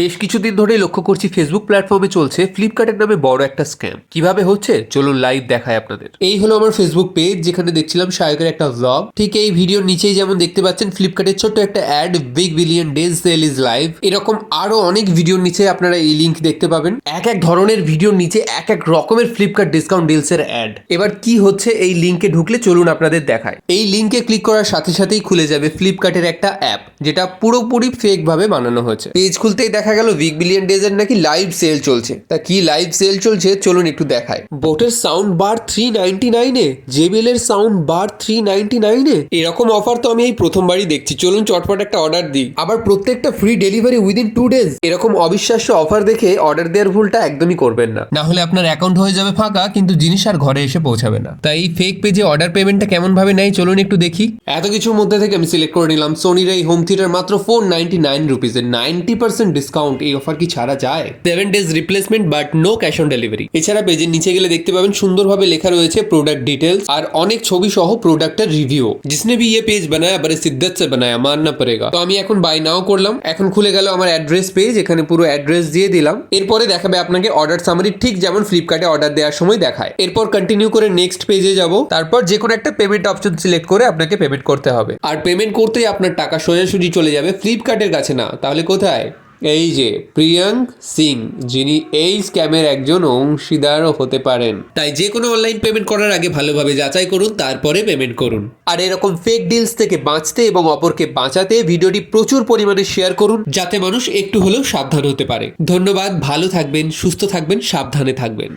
বেশ কিছুদিন ধরেই লক্ষ্য করছি ফেসবুক প্ল্যাটফর্মে চলছে ফ্লিপকার্টের নামে বড় একটা স্ক্যাম। কিভাবে হচ্ছে চলুন লাইভ দেখায় আপনাদের। এই হলো আমার ফেসবুক পেজ, যেখানে দেখছিলাম শায়কের একটা ব্লগ। ঠিক এই ভিডিওর নিচেই যেমন দেখতে পাচ্ছেন ফ্লিপকার্টের ছোট্ট একটা ad, big billion days sale is live. এরকম আরো অনেক ভিডিওর নিচে আপনারা এই লিঙ্ক দেখতে পাবেন। এক এক ধরনের ভিডিওর নিচে এক এক রকমের ফ্লিপকার্ট ডিসকাউন্ট ডিলস এর অ্যাড। এবার কি হচ্ছে এই লিঙ্কে ঢুকলে চলুন আপনাদের দেখায়। এই লিঙ্কে ক্লিক করার সাথে সাথেই খুলে যাবে ফ্লিপকার্টের একটা অ্যাপ, যেটা পুরোপুরি ফেক ভাবে বানানো হয়েছে। পেজ খুলতেই দেখা গেল বিগ বিলিয়ন ডেজ এর নাকি লাইভ সেল চলছে। তা কি লাইভ সেল চলছে চলুন একটু দেখায়। বোটের সাউন্ড বার 399 এ, জেবিএল এর সাউন্ড বার 399 এ। এরকম অফার তো আমি এই প্রথমবারই দেখছি। চলুন চটপট একটা অর্ডার দিই। আবার প্রত্যেকটা ফ্রি ডেলিভারি উইদিন 2 ডেজ। এরকম অবিশ্বাস্য অফার দেখে অর্ডার দেওয়ার ভুলটা একদমই করবেন না, না হলে আপনার অ্যাকাউন্ট হয়ে যাবে ফাঁকা, কিন্তু জিনিস আর ঘরে এসে পৌঁছাবে না। তাই এই ফেক পেজে অর্ডার পেমেন্টটা কেমন ভাবে নেয় চলুন একটু দেখি। এত কিছুর মধ্যে থেকে আমি সিলেক্ট করে নিলাম সোনির এই হোম থিয়েটার, মাত্র 499 রুপিজে 90% ডিসকাউন্ট। এই অফার কি ছাড়া যায়? 7 days replacement but no cash on delivery. এছাড়া পেজের নিচে গেলে দেখতে পাবেন সুন্দরভাবে লেখা রয়েছে প্রোডাক্ট ডিটেলস আর অনেক ছবি সহ প্রোডাক্টের রিভিউ। जिसने भी ये पेज बनाया बड़े शिद्दत से बनाया, मानना पड़ेगा। তো আমি এখন বাই নাও করলাম। এখন খুলে গেল আমার অ্যাড্রেস পেজ, এখানে পুরো অ্যাড্রেস দিয়ে দিলাম। এরপরে দেখাবে আপনাকে অর্ডার সামারি, ঠিক যেমন ফ্লিপকার্টে অর্ডার দেওয়ার সময় দেখায়। এরপর কন্টিনিউ করে নেক্সট পেজে যাব। তারপর যে কোনো একটা পেমেন্ট অপশন সিলেক্ট করে আপনাকে পেমেন্ট করতে হবে। আর পেমেন্ট করতেই আপনার টাকা সোজাসুজি চলে যাবে ফ্লিপকার্টের কাছে না, তাহলে কোথায়? এই যে প্রিয়াঙ্ক সিং, যিনি এই স্ক্যামের একজন অংশীদারও হতে পারেন। তাই যে কোনো অনলাইন পেমেন্ট করার আগে ভালোভাবে যাচাই করুন, তারপরে পেমেন্ট করুন। আর এরকম ফেক ডিলস থেকে বাঁচতে এবং অপরকে বাঁচাতে ভিডিওটি প্রচুর পরিমাণে শেয়ার করুন, যাতে মানুষ একটু হলেও সাবধান হতে পারে। ধন্যবাদ, ভালো থাকবেন, সুস্থ থাকবেন, সাবধানে থাকবেন।